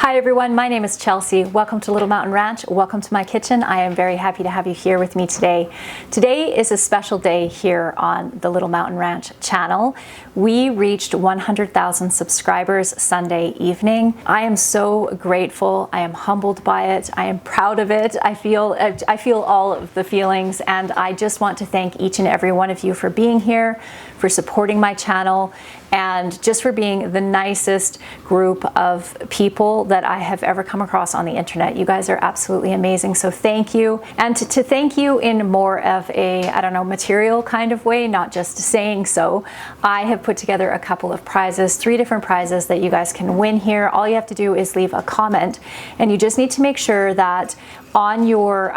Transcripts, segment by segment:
Hi everyone, my name is Chelsea. Welcome to Little Mountain Ranch. Welcome to my kitchen. I am very happy to have you here with me today. Today is a special day here on the Little Mountain Ranch channel. We reached 100,000 subscribers Sunday evening. I am so grateful. I am humbled by it. I am proud of it. I feel all of the feelings, and I just want to thank each and every one of you for being here, for supporting my channel, and just for being the nicest group of people that I have ever come across on the internet. You guys are absolutely amazing, so thank you. And to thank you in more of a, I don't know, material kind of way, not just saying so, I have put together a couple of prizes, 3 different prizes that you guys can win here. All you have to do is leave a comment, and you just need to make sure that on your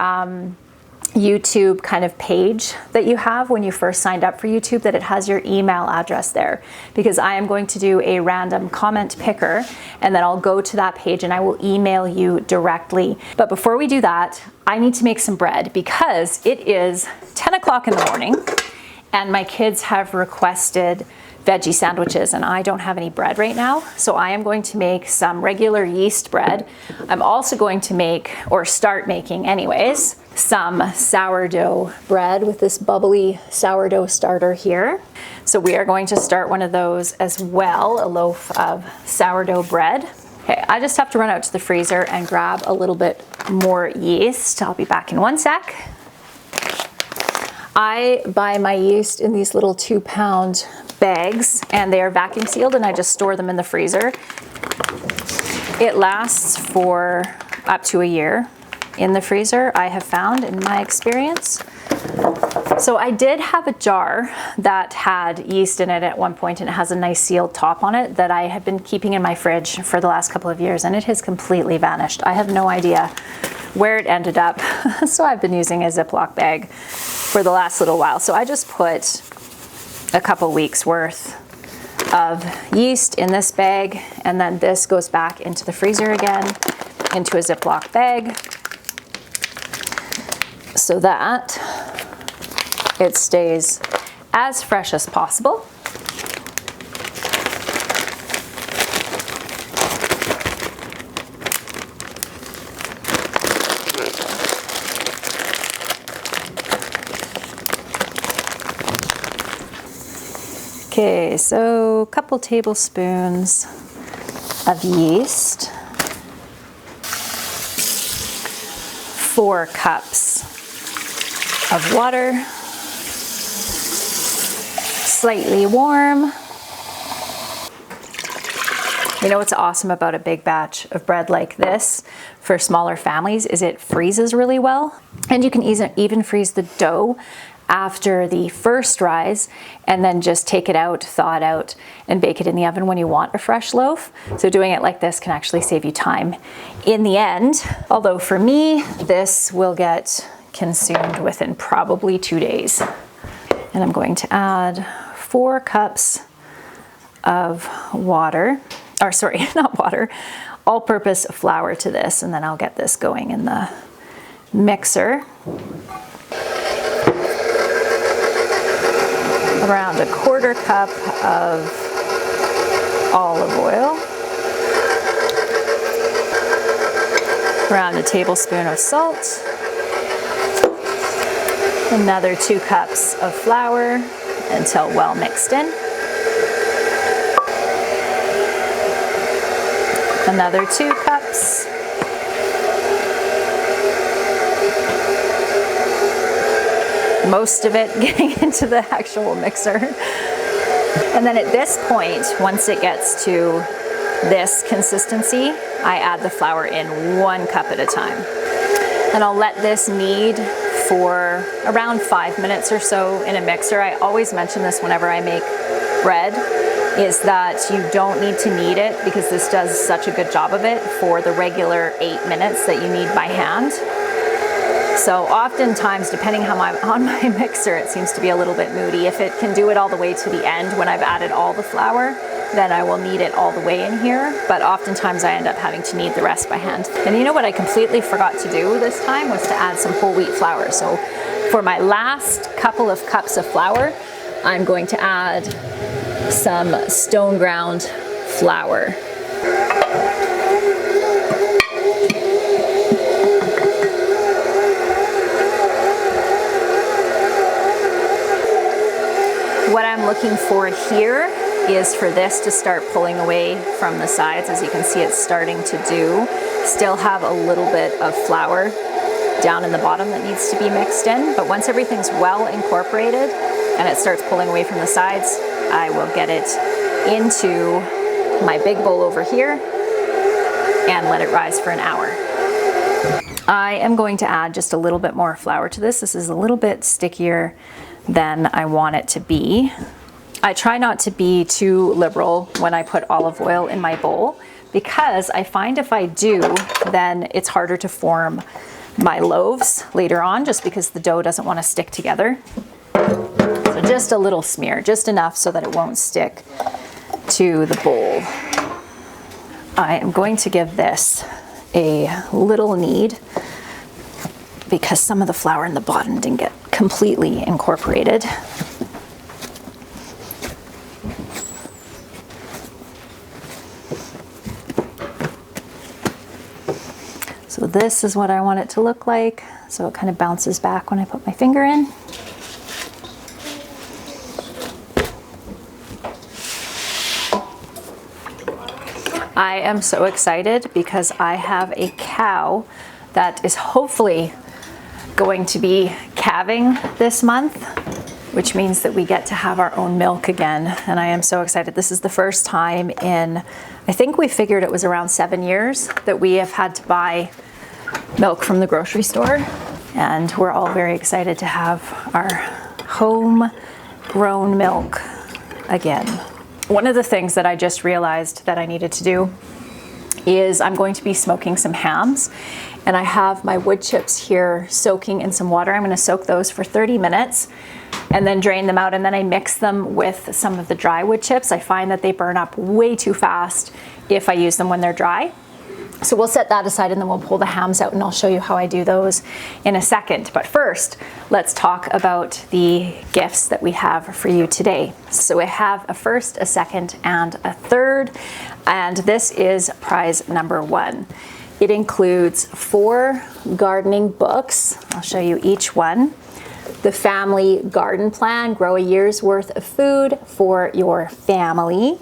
YouTube kind of page that you have when you first signed up for YouTube, that it has your email address there, because I am going to do a random comment picker, and then I'll go to that page and I will email you directly. But before we do that, I need to make some bread because it is 10 o'clock in the morning and my kids have requested veggie sandwiches and I don't have any bread right now. So I am going to make some regular yeast bread. I'm also going to make, or start making anyways, some sourdough bread with this bubbly sourdough starter here. So we are going to start one of those as well, a loaf of sourdough bread. Okay, I just have to run out to the freezer and grab a little bit more yeast. I'll be back in one sec. I buy my yeast in these little 2-pound bags, and they are vacuum sealed, and I just store them in the freezer. It lasts for up to a year in the freezer, I have found in my experience. So I did have a jar that had yeast in it at one point, and it has a nice sealed top on it that I have been keeping in my fridge for the last couple of years, and it has completely vanished. I have no idea where it ended up. So I've been using a Ziploc bag for the last little while. So I just put a couple weeks worth of yeast in this bag, and then this goes back into the freezer again, into a Ziploc bag, so that it stays as fresh as possible. Okay, so a couple tablespoons of yeast, 4 cups of water, slightly warm. You know what's awesome about a big batch of bread like this for smaller families is it freezes really well, and you can even freeze the dough after the first rise, and then just take it out, thaw it out, and bake it in the oven when you want a fresh loaf. So doing it like this can actually save you time in the end. Although for me, this will get consumed within probably 2 days. And I'm going to add 4 cups of water, or sorry, not water, all-purpose flour to this, and then I'll get this going in the mixer. Around a 1/4 cup of olive oil, around a tablespoon of salt, another 2 cups of flour until well mixed in, another 2 cups, most of it getting into the actual mixer. And then at this point, once it gets to this consistency, I add the flour in 1 cup at a time. And I'll let this knead for around 5 minutes or so in a mixer. I always mention this whenever I make bread, is that you don't need to knead it, because this does such a good job of it for the regular 8 minutes that you knead by hand. So oftentimes, depending how on my mixer, it seems to be a little bit moody. If it can do it all the way to the end when I've added all the flour, then I will knead it all the way in here. But oftentimes I end up having to knead the rest by hand. And you know what I completely forgot to do this time was to add some whole wheat flour. So for my last couple of cups of flour, I'm going to add some stone ground flour. looking for here is for this to start pulling away from the sides. As you can see, it's starting to do. Still have a little bit of flour down in the bottom that needs to be mixed in, but once everything's well incorporated and it starts pulling away from the sides, I will get it into my big bowl over here and let it rise for an hour. I am going to add just a little bit more flour to this. This is a little bit stickier than I want it to be. I try not to be too liberal when I put olive oil in my bowl, because I find if I do, then it's harder to form my loaves later on, just because the dough doesn't want to stick together. So just a little smear, just enough so that it won't stick to the bowl. I am going to give this a little knead because some of the flour in the bottom didn't get completely incorporated. So this is what I want it to look like. So it kind of bounces back when I put my finger in. I am so excited because I have a cow that is hopefully going to be calving this month, which means that we get to have our own milk again. And I am so excited. This is the first time in, I think we figured it was around 7 years that we have had to buy milk from the grocery store. And we're all very excited to have our home-grown milk again. One of the things that I just realized that I needed to do is I'm going to be smoking some hams, and I have my wood chips here soaking in some water. I'm going to soak those for 30 minutes and then drain them out, and then I mix them with some of the dry wood chips. I find that they burn up way too fast if I use them when they're dry. So we'll set that aside and then we'll pull the hams out, and I'll show you how I do those in a second. But first, let's talk about the gifts that we have for you today. So I have a first, a second, and a third, and this is prize number 1. It includes 4 gardening books. I'll show you each one. The Family Garden Plan, grow a year's worth of food for your family.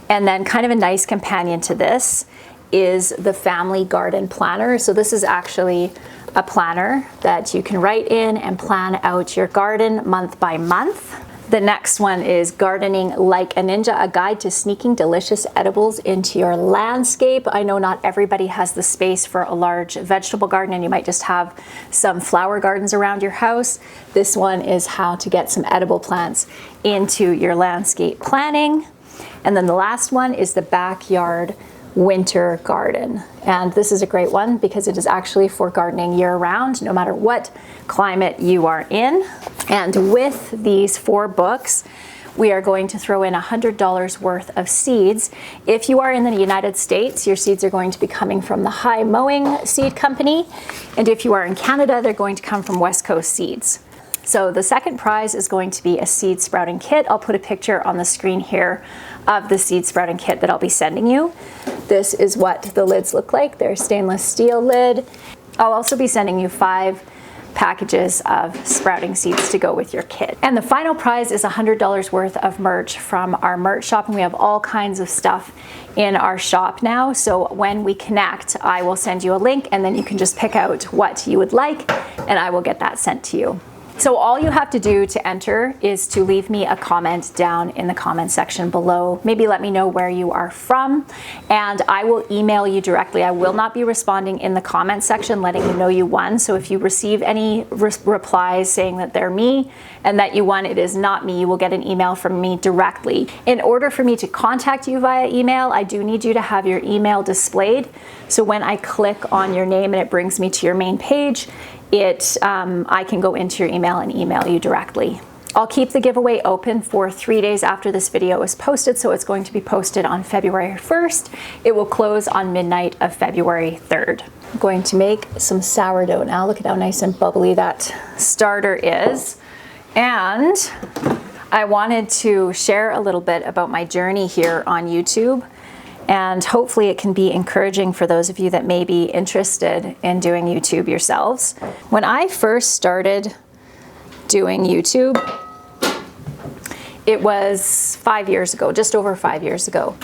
And then kind of a nice companion to this is the Family Garden Planner. So this is actually a planner that you can write in and plan out your garden month by month. The next one is Gardening Like a Ninja, a guide to sneaking delicious edibles into your landscape. I know not everybody has the space for a large vegetable garden, and you might just have some flower gardens around your house. This one is how to get some edible plants into your landscape planning. And then the last one is the Backyard Winter Garden. And this is a great one because it is actually for gardening year-round, no matter what climate you are in. And with these 4 books, we are going to throw in $100 worth of seeds. If you are in the United States, your seeds are going to be coming from the High Mowing seed company. And if you are in Canada, they're going to come from West Coast Seeds. So the second prize is going to be a seed sprouting kit. I'll put a picture on the screen here of the seed sprouting kit that I'll be sending you. This is what the lids look like. They're stainless steel lid. I'll also be sending you 5 packages of sprouting seeds to go with your kit. And the final prize is $100 worth of merch from our merch shop, and we have all kinds of stuff in our shop now. So when we connect, I will send you a link, and then you can just pick out what you would like, and I will get that sent to you. So all you have to do to enter is to leave me a comment down in the comment section below. Maybe let me know where you are from, and I will email you directly. I will not be responding in the comment section letting you know you won. So if you receive any replies saying that they're me and that you won, it is not me. You will get an email from me directly. In order for me to contact you via email, I do need you to have your email displayed. So when I click on your name and it brings me to your main page, I can go into your email and email you directly. I'll keep the giveaway open for 3 days after this video is posted, so it's going to be posted on February 1st. It will close on midnight of February 3rd. I'm going to make some sourdough now. Look at how nice and bubbly that starter is. And I wanted to share a little bit about my journey here on YouTube. And hopefully it can be encouraging for those of you that may be interested in doing YouTube yourselves. When I first started doing YouTube, It was 5 years ago, just over 5 years ago.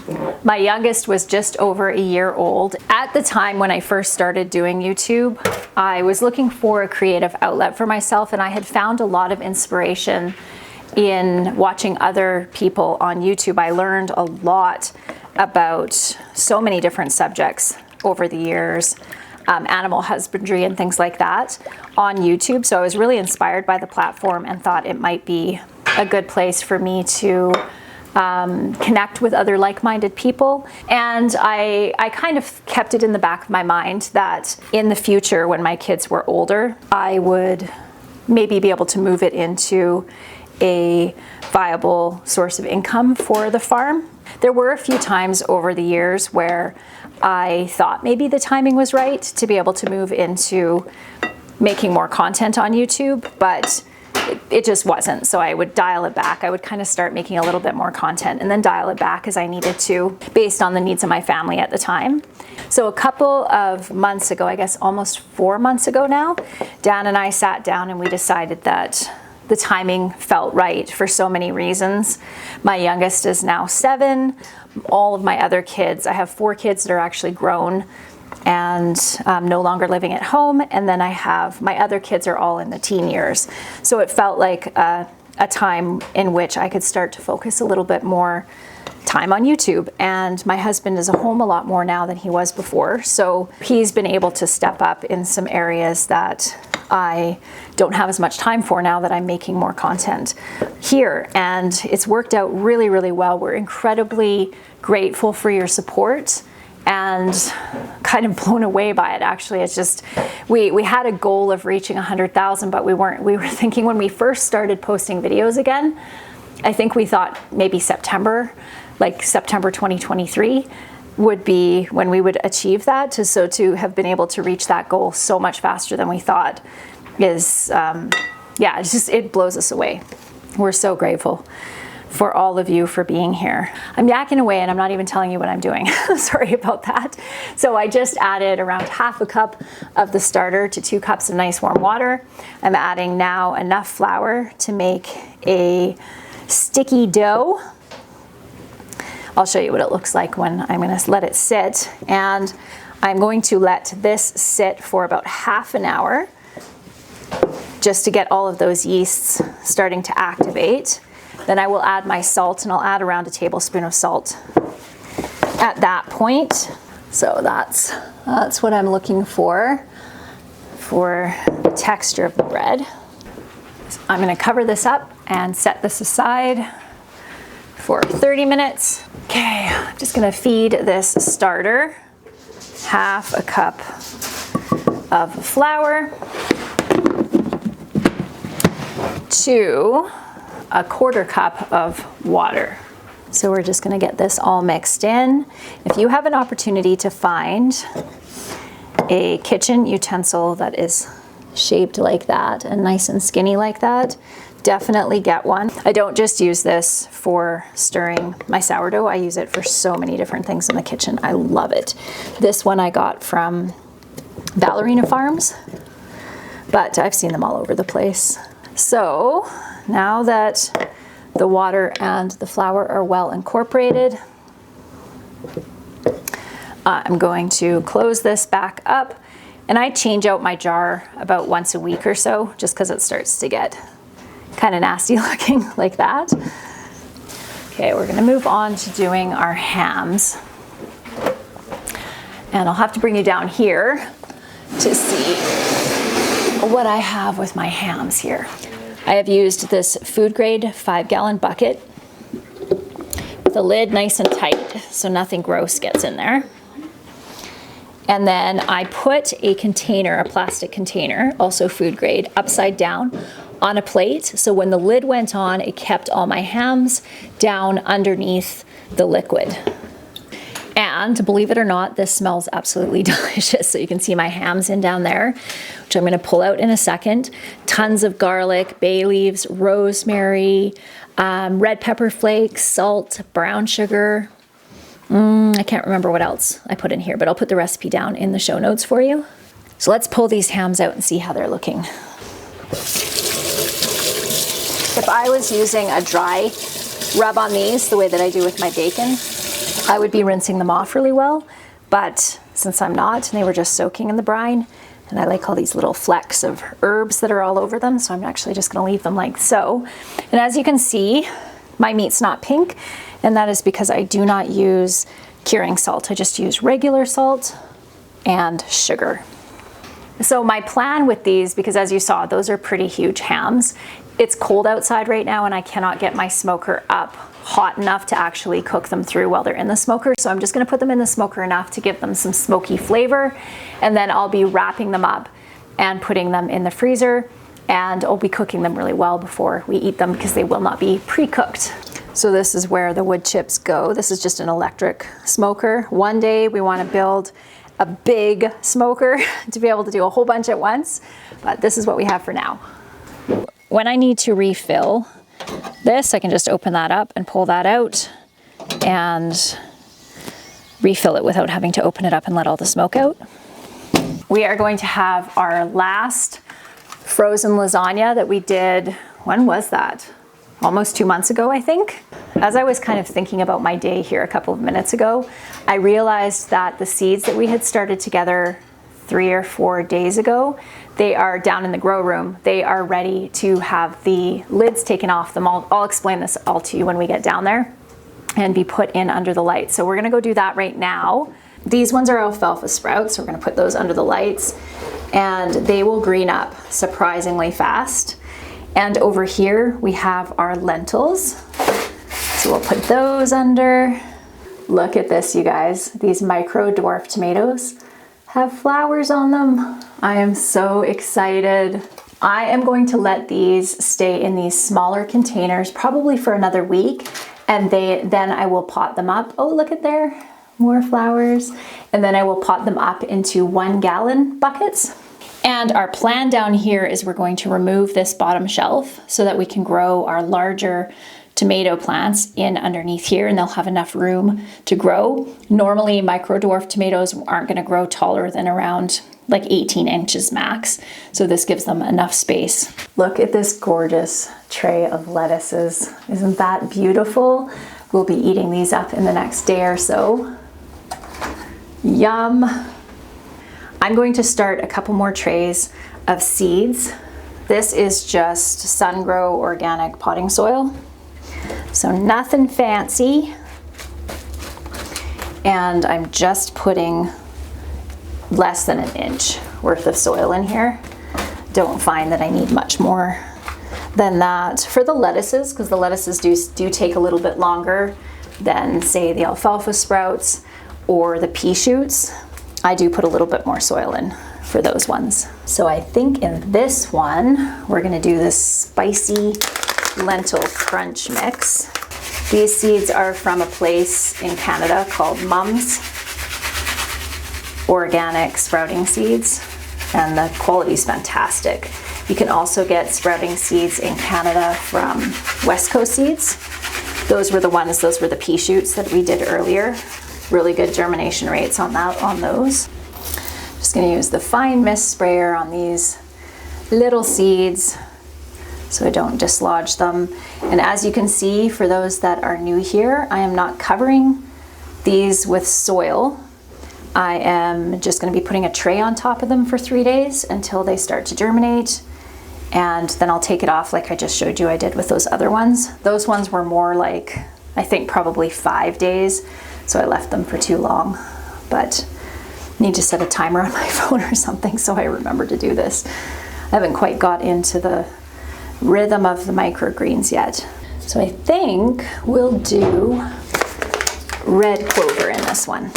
My youngest was just over a year old. At the time when I first started doing YouTube, I was looking for a creative outlet for myself, and I had found a lot of inspiration in watching other people on YouTube. I learned a lot about so many different subjects over the years, animal husbandry and things like that on YouTube. So I was really inspired by the platform and thought it might be a good place for me to connect with other like-minded people. And I kind of kept it in the back of my mind that in the future, when my kids were older, I would maybe be able to move it into a viable source of income for the farm. There were a few times over the years where I thought maybe the timing was right to be able to move into making more content on YouTube, but it just wasn't. So I would dial it back. I would kind of start making a little bit more content and then dial it back as I needed to, based on the needs of my family at the time. So a couple of months ago, I guess almost 4 months ago now, Dan and I sat down and we decided that the timing felt right for so many reasons. My youngest is now 7. All of my other kids, I have 4 kids that are actually grown and no longer living at home. And then I have, my other kids are all in the teen years. So it felt like a time in which I could start to focus a little bit more time on YouTube. And my husband is at home a lot more now than he was before. So he's been able to step up in some areas that I don't have as much time for now that I'm making more content here. And it's worked out really, really well. We're incredibly grateful for your support and kind of blown away by it, actually. It's just, we had a goal of reaching 100,000, but we were thinking when we first started posting videos again, I think we thought maybe September, like September 2023 would be when we would achieve that. So to have been able to reach that goal so much faster than we thought is, yeah, it blows us away. We're so grateful for all of you for being here. I'm yakking away and I'm not even telling you what I'm doing. Sorry about that. So I just added around half a cup of the starter to 2 cups of nice warm water. I'm adding now enough flour to make a sticky dough. I'll show you what it looks like when I'm going to let it sit. And I'm going to let this sit for about half an hour just to get all of those yeasts starting to activate. Then I will add my salt, and I'll add around a tablespoon of salt at that point. So that's what I'm looking for the texture of the bread. So I'm going to cover this up and set this aside for 30 minutes. Okay, I'm just going to feed this starter half a cup of flour to a 1/4 cup of water. So we're just going to get this all mixed in. If you have an opportunity to find a kitchen utensil that is shaped like that and nice and skinny like that, definitely get one. I don't just use this for stirring my sourdough. I use it for so many different things in the kitchen. I love it. This one I got from Ballerina Farms, but I've seen them all over the place. So now that the water and the flour are well incorporated, I'm going to close this back up, and I change out my jar about once a week or so, just because it starts to get kind of nasty looking like that. Okay, we're going to move on to doing our hams. And I'll have to bring you down here to see what I have with my hams here. I have used this food grade 5-gallon bucket with the lid nice and tight so nothing gross gets in there. And then I put a container, a plastic container, also food grade, upside down on a plate. So when the lid went on, it kept all my hams down underneath the liquid. And believe it or not, this smells absolutely delicious. So you can see my hams in down there, which I'm going to pull out in a second. Tons of garlic, bay leaves, rosemary, red pepper flakes, salt, brown sugar. I can't remember what else I put in here, but I'll put the recipe down in the show notes for you. So let's pull these hams out and see how they're looking. If I was using a dry rub on these the way that I do with my bacon, I would be rinsing them off really well, but since I'm not, and they were just soaking in the brine, and I like all these little flecks of herbs that are all over them, so I'm actually just gonna leave them like so. And as you can see, my meat's not pink, and that is because I do not use curing salt. I just use regular salt and sugar. So my plan with these, because as you saw, those are pretty huge hams. It's cold outside right now and I cannot get my smoker up hot enough to actually cook them through while they're in the smoker. So I'm just gonna put them in the smoker enough to give them some smoky flavor. And then I'll be wrapping them up and putting them in the freezer. And I'll be cooking them really well before we eat them because they will not be pre-cooked. So this is where the wood chips go. This is just an electric smoker. One day we wanna build a big smoker to be able to do a whole bunch at once, but this is what we have for now. When I need to refill this, I can just open that up and pull that out and refill it without having to open it up and let all the smoke out. We are going to have our last frozen lasagna that we did, when was that? Almost 2 months ago, I think. As I was kind of thinking about my day here a couple of minutes ago, I realized that the seeds that we had started together 3 or 4 days ago, they are down in the grow room. They are ready to have the lids taken off them. I'll explain this all to you when we get down there, and be put in under the lights. So we're gonna go do that right now. These ones are alfalfa sprouts, so we're gonna put those under the lights, and they will green up surprisingly fast. And over here we have our lentils. So we'll put those under. Look at this, you guys. These micro dwarf tomatoes have flowers on them. I am so excited. I am going to let these stay in these smaller containers probably for another week, and then I will pot them up. Oh, look at there, more flowers. And then I will pot them up into 1 gallon buckets. And our plan down here is we're going to remove this bottom shelf so that we can grow our larger tomato plants in underneath here, and they'll have enough room to grow. Normally micro dwarf tomatoes aren't going to grow taller than around like 18 inches max. So this gives them enough space. Look at this gorgeous tray of lettuces. Isn't that beautiful? We'll be eating these up in the next day or so. Yum. I'm going to start a couple more trays of seeds. This is just sun-grow organic potting soil. So nothing fancy. And I'm just putting less than 1 inch worth of soil in here. Don't find that I need much more than that. For the lettuces, because the lettuces do take a little bit longer than say the alfalfa sprouts or the pea shoots, I do put a little bit more soil in for those ones. So I think in this one, we're gonna do this spicy lentil crunch mix. These seeds are from a place in Canada called Mum's Organic Sprouting Seeds, and the quality is fantastic. You can also get sprouting seeds in Canada from West Coast Seeds. Those were the pea shoots that we did earlier. Really good germination rates on those. Just gonna use the fine mist sprayer on these little seeds so I don't dislodge them. And as you can see, for those that are new here, I am not covering these with soil. I am just gonna be putting a tray on top of them for 3 days until they start to germinate. And then I'll take it off like I just showed you I did with those other ones. Those ones were more like, I think probably 5 days. So I left them for too long, but I need to set a timer on my phone or something so I remember to do this. I haven't quite got into the rhythm of the microgreens yet. So I think we'll do red clover in this one.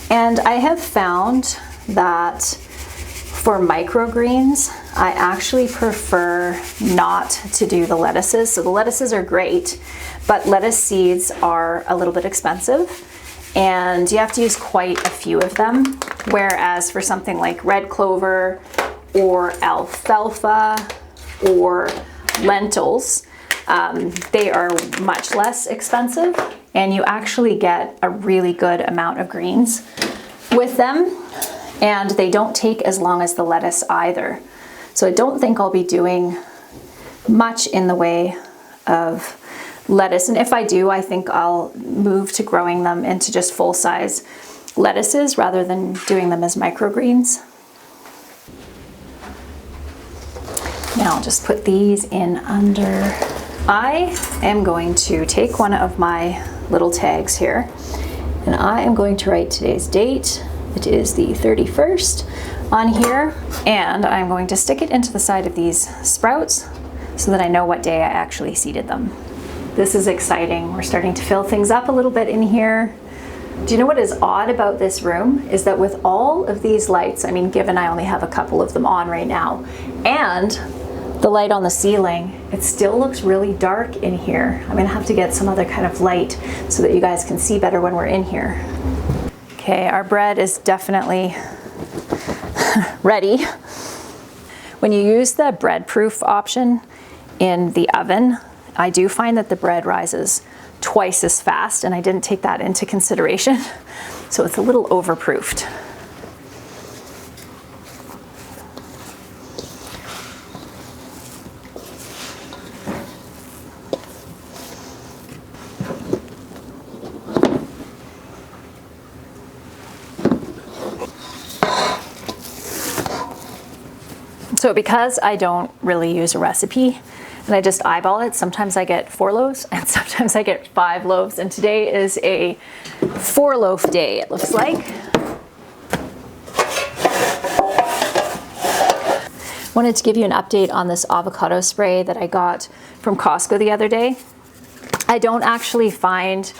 And I have found that for microgreens, I actually prefer not to do the lettuces. So the lettuces are great, but lettuce seeds are a little bit expensive and you have to use quite a few of them. Whereas for something like red clover or alfalfa or lentils, they are much less expensive and you actually get a really good amount of greens with them, and they don't take as long as the lettuce either. So I don't think I'll be doing much in the way of lettuce. And if I do, I think I'll move to growing them into just full-size lettuces rather than doing them as microgreens. Now I'll just put these in under. I am going to take one of my little tags here, and I am going to write today's date. It is the 31st on here, and I'm going to stick it into the side of these sprouts so that I know what day I actually seeded them. This is exciting. We're starting to fill things up a little bit in here. Do you know what is odd about this room is that with all of these lights, I mean, given I only have a couple of them on right now, and the light on the ceiling, it still looks really dark in here. I'm gonna have to get some other kind of light so that you guys can see better when we're in here. Okay, our bread is definitely ready. When you use the bread proof option in the oven, I do find that the bread rises twice as fast, and I didn't take that into consideration. So it's a little overproofed. So because I don't really use a recipe and I just eyeball it, sometimes I get 4 loaves and sometimes I get 5 loaves. And today is a 4 loaf day, it looks like. Wanted to give you an update on this avocado spray that I got from Costco the other day. I don't actually find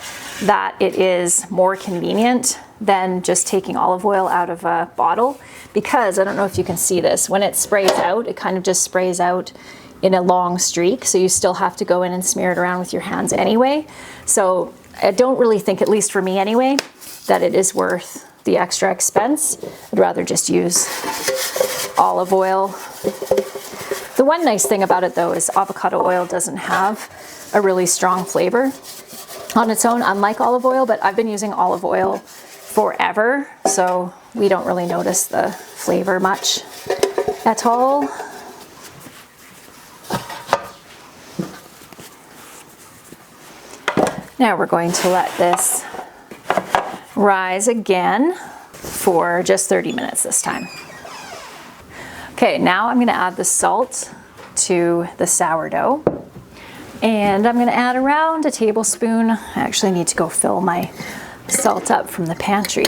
that it is more convenient than just taking olive oil out of a bottle, because I don't know if you can see this, when it sprays out, it kind of just sprays out in a long streak, so you still have to go in and smear it around with your hands anyway. So I don't really think, at least for me anyway, that it is worth the extra expense. I'd rather just use olive oil. The one nice thing about it though is avocado oil doesn't have a really strong flavor on its own, unlike olive oil, but I've been using olive oil forever, so we don't really notice the flavor much at all. Now we're going to let this rise again for just 30 minutes this time. Okay, now I'm going to add the salt to the sourdough, and I'm going to add around a tablespoon. I actually need to go fill my salt up from the pantry.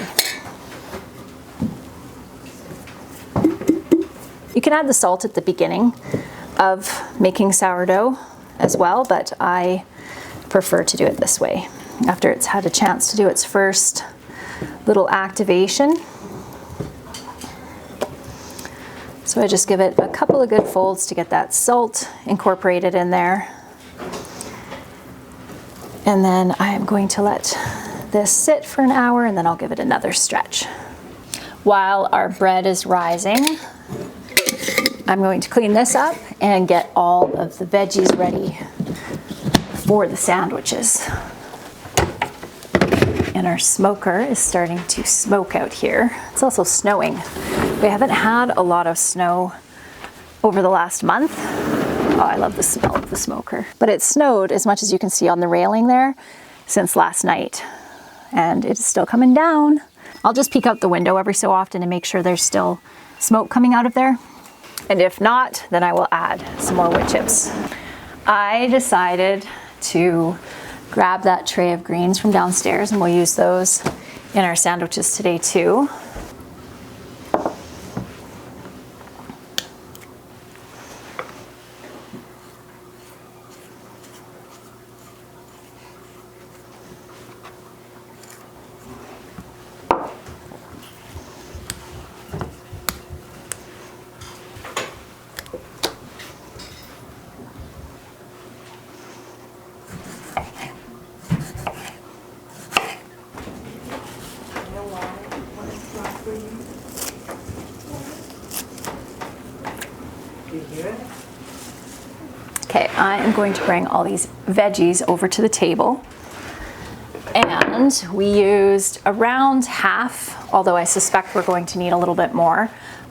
You can add the salt at the beginning of making sourdough as well, but I prefer to do it this way after it's had a chance to do its first little activation. So I just give it a couple of good folds to get that salt incorporated in there. And then I am going to let this sit for an hour, and then I'll give it another stretch. While our bread is rising, I'm going to clean this up and get all of the veggies ready for the sandwiches. And our smoker is starting to smoke out here. It's also snowing. We haven't had a lot of snow over the last month. Oh, I love the smell of the smoker. But it snowed, as much as you can see on the railing there, since last night. And it's still coming down. I'll just peek out the window every so often and make sure there's still smoke coming out of there. And if not, then I will add some more wood chips. I decided to grab that tray of greens from downstairs, and we'll use those in our sandwiches today too. Okay, I am going to bring all these veggies over to the table. And we used around half, although I suspect we're going to need a little bit more,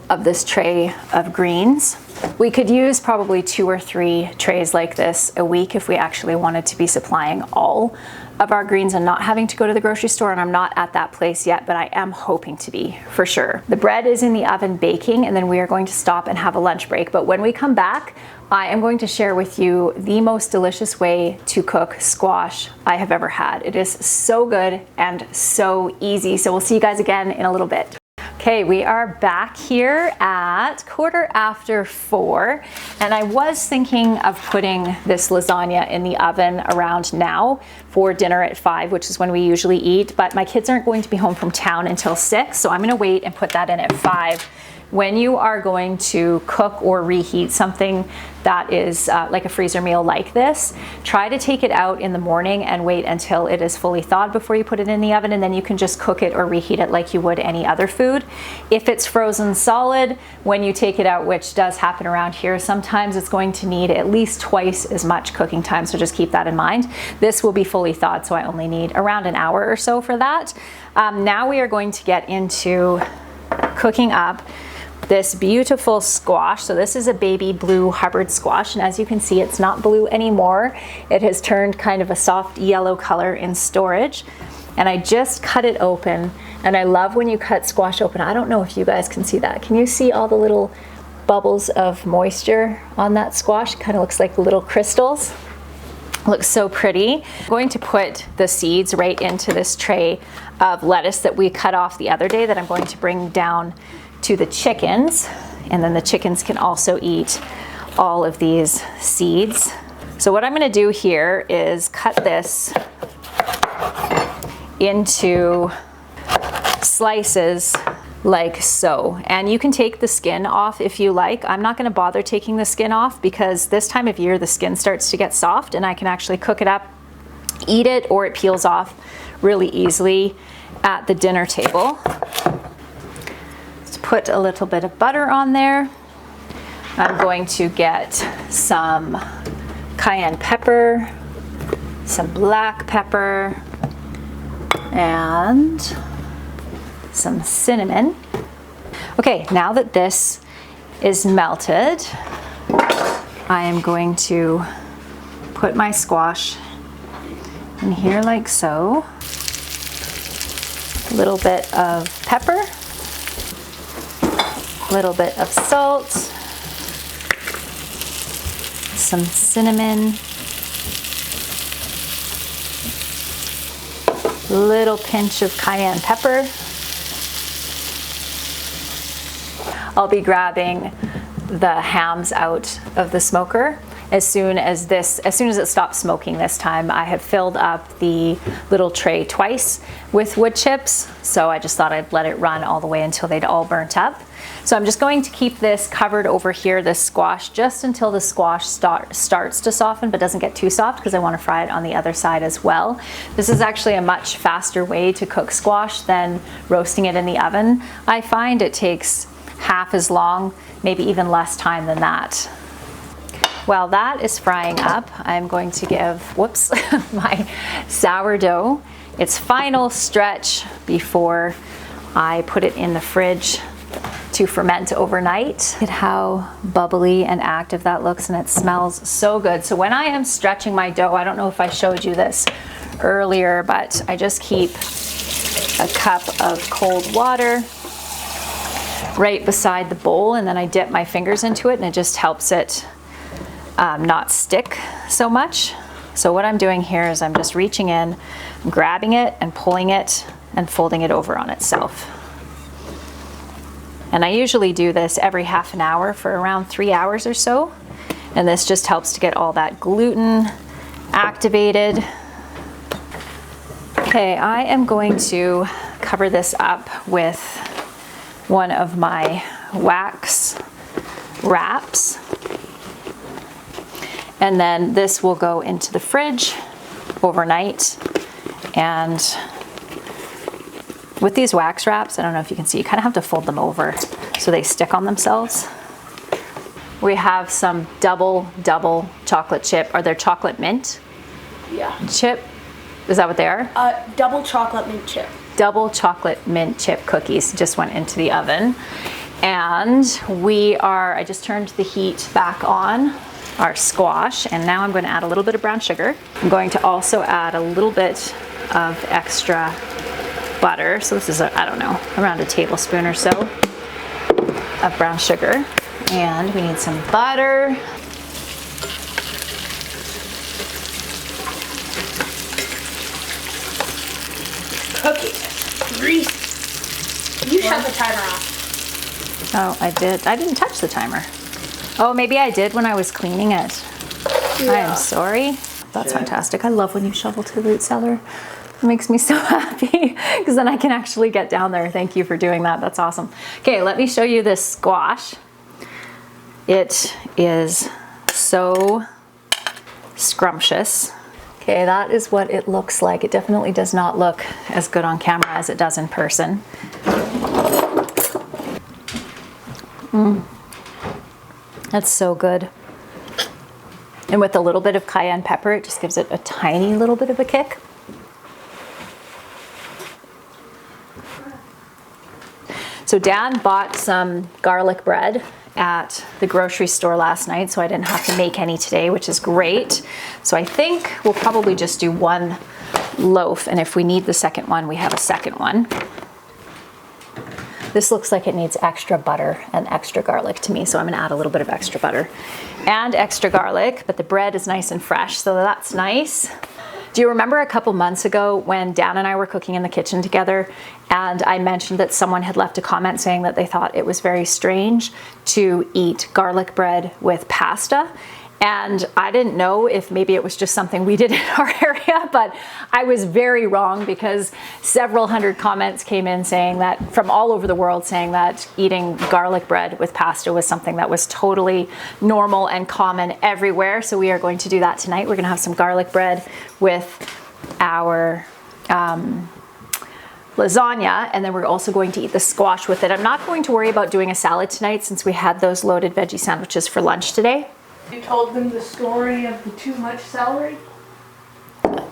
of this tray of greens. We could use probably 2 or 3 trays like this a week if we actually wanted to be supplying all of our greens and not having to go to the grocery store, and I'm not at that place yet, but I am hoping to be for sure. The bread is in the oven baking, and then we are going to stop and have a lunch break. But when we come back, I am going to share with you the most delicious way to cook squash I have ever had. It is so good and so easy. So we'll see you guys again in a little bit. Okay, we are back here at 4:15, and I was thinking of putting this lasagna in the oven around now for dinner at 5, which is when we usually eat, but my kids aren't going to be home from town until 6, so I'm gonna wait and put that in at 5. When you are going to cook or reheat something that is like a freezer meal like this, try to take it out in the morning and wait until it is fully thawed before you put it in the oven, and then you can just cook it or reheat it like you would any other food. If it's frozen solid, when you take it out, which does happen around here, sometimes it's going to need at least twice as much cooking time, so just keep that in mind. This will be fully thawed, so I only need around an hour or so for that. Now we are going to get into cooking up this beautiful squash. So this is a baby blue Hubbard squash, and as you can see, it's not blue anymore. It has turned kind of a soft yellow color in storage, and I just cut it open. And I love when you cut squash open. I don't know if you guys can see that. Can you see all the little bubbles of moisture on that squash? It kind of looks like little crystals. Looks so pretty. I'm going to put the seeds right into this tray of lettuce that we cut off the other day that I'm going to bring down to the chickens, and then the chickens can also eat all of these seeds. So what I'm going to do here is cut this into slices like so, and you can take the skin off if you like. I'm not going to bother taking the skin off because this time of year the skin starts to get soft, and I can actually cook it up, eat it, or it peels off really easily at the dinner table. Put a little bit of butter on there. I'm going to get some cayenne pepper, some black pepper, and some cinnamon. Okay, now that this is melted, I am going to put my squash in here like so. A little bit of pepper, a little bit of salt, some cinnamon, little pinch of cayenne pepper. I'll be grabbing the hams out of the smoker as soon as it stops smoking this time. I have filled up the little tray twice with wood chips, so I just thought I'd let it run all the way until they'd all burnt up. So I'm just going to keep this covered over here, this squash, just until the squash starts to soften, but doesn't get too soft because I want to fry it on the other side as well. This is actually a much faster way to cook squash than roasting it in the oven. I find it takes half as long, maybe even less time than that. While that is frying up, I'm going to give, whoops, my sourdough its final stretch before I put it in the fridge to ferment overnight. Look at how bubbly and active that looks, and it smells so good. So when I am stretching my dough, I don't know if I showed you this earlier, but I just keep a cup of cold water right beside the bowl, and then I dip my fingers into it, and it just helps it not stick so much. So what I'm doing here is I'm just reaching in, grabbing it and pulling it and folding it over on itself. And I usually do this every half an hour for around 3 hours or so. And this just helps to get all that gluten activated. Okay, I am going to cover this up with one of my wax wraps. And then this will go into the fridge overnight. And with these wax wraps, I don't know if you can see, you kind of have to fold them over so they stick on themselves. We have some double chocolate chip. Are they chocolate mint? Yeah. Chip? Is that what they are? Double chocolate mint chip. Double chocolate mint chip cookies just went into the oven. And I just turned the heat back on our squash, and now I'm going to add a little bit of brown sugar. I'm going to also add a little bit of extra butter. So this is, I don't know, around a tablespoon or so of brown sugar. And we need some butter. Cooking grease. You shut the timer off. Oh, I did. I didn't touch the timer. Oh, maybe I did when I was cleaning it. Yeah. I am sorry. That's fantastic. I love when you shovel to the root cellar. It makes me so happy because then I can actually get down there. Thank you for doing that. That's awesome. Okay, let me show you this squash. It is so scrumptious. Okay, that is what it looks like. It definitely does not look as good on camera as it does in person. That's so good. And with a little bit of cayenne pepper, it just gives it a tiny little bit of a kick. So Dan bought some garlic bread at the grocery store last night, so I didn't have to make any today, which is great. So I think we'll probably just do one loaf, and if we need the second one, we have a second one. This looks like it needs extra butter and extra garlic to me, so I'm gonna add a little bit of extra butter and extra garlic, but the bread is nice and fresh, so that's nice. Do you remember a couple months ago when Dan and I were cooking in the kitchen together and I mentioned that someone had left a comment saying that they thought it was very strange to eat garlic bread with pasta? And I didn't know if maybe it was just something we did in our area, but I was very wrong because several hundred comments came in saying that, from all over the world, saying that eating garlic bread with pasta was something that was totally normal and common everywhere. So we are going to do that tonight. We're gonna have some garlic bread with our lasagna, and then we're also going to eat the squash with it. I'm not going to worry about doing a salad tonight since we had those loaded veggie sandwiches for lunch today. You told them the story of the too much celery?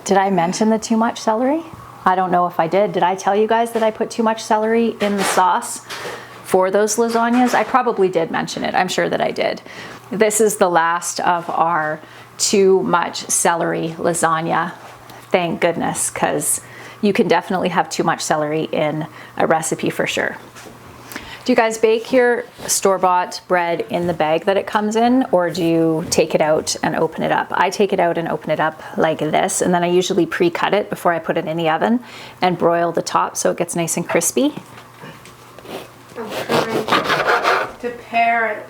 Did I mention the too much celery? I don't know if I did. Did I tell you guys that I put too much celery in the sauce for those lasagnas? I probably did mention it. I'm sure that I did. This is the last of our too much celery lasagna. Thank goodness, because you can definitely have too much celery in a recipe for sure. Do you guys bake your store-bought bread in the bag that it comes in, or do you take it out and open it up? I take it out and open it up like this, and then I usually pre-cut it before I put it in the oven and broil the top so it gets nice and crispy. I'm trying to pair it.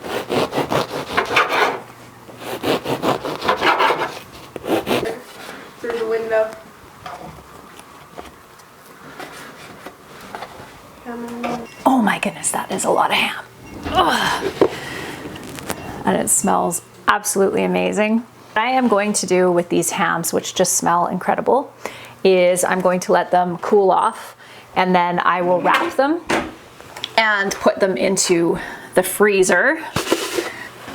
Through the window. Oh my goodness, that is a lot of ham. Ugh. And it smells absolutely amazing. What I am going to do with these hams, which just smell incredible, is I'm going to let them cool off, and then I will wrap them and put them into the freezer.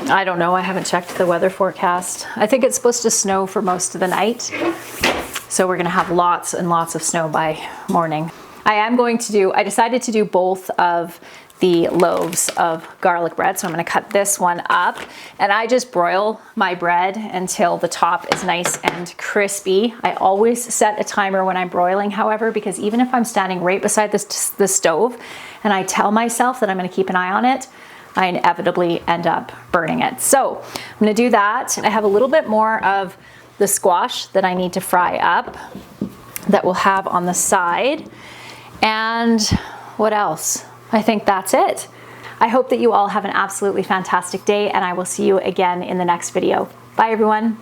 I don't know, I haven't checked the weather forecast. I think it's supposed to snow for most of the night. So we're gonna have lots and lots of snow by morning. I decided to do both of the loaves of garlic bread. So I'm gonna cut this one up, and I just broil my bread until the top is nice and crispy. I always set a timer when I'm broiling, however, because even if I'm standing right beside the stove and I tell myself that I'm gonna keep an eye on it, I inevitably end up burning it. So I'm gonna do that. I have a little bit more of the squash that I need to fry up that we'll have on the side. And what else? I think that's it. I hope that you all have an absolutely fantastic day, and I will see you again in the next video. Bye everyone.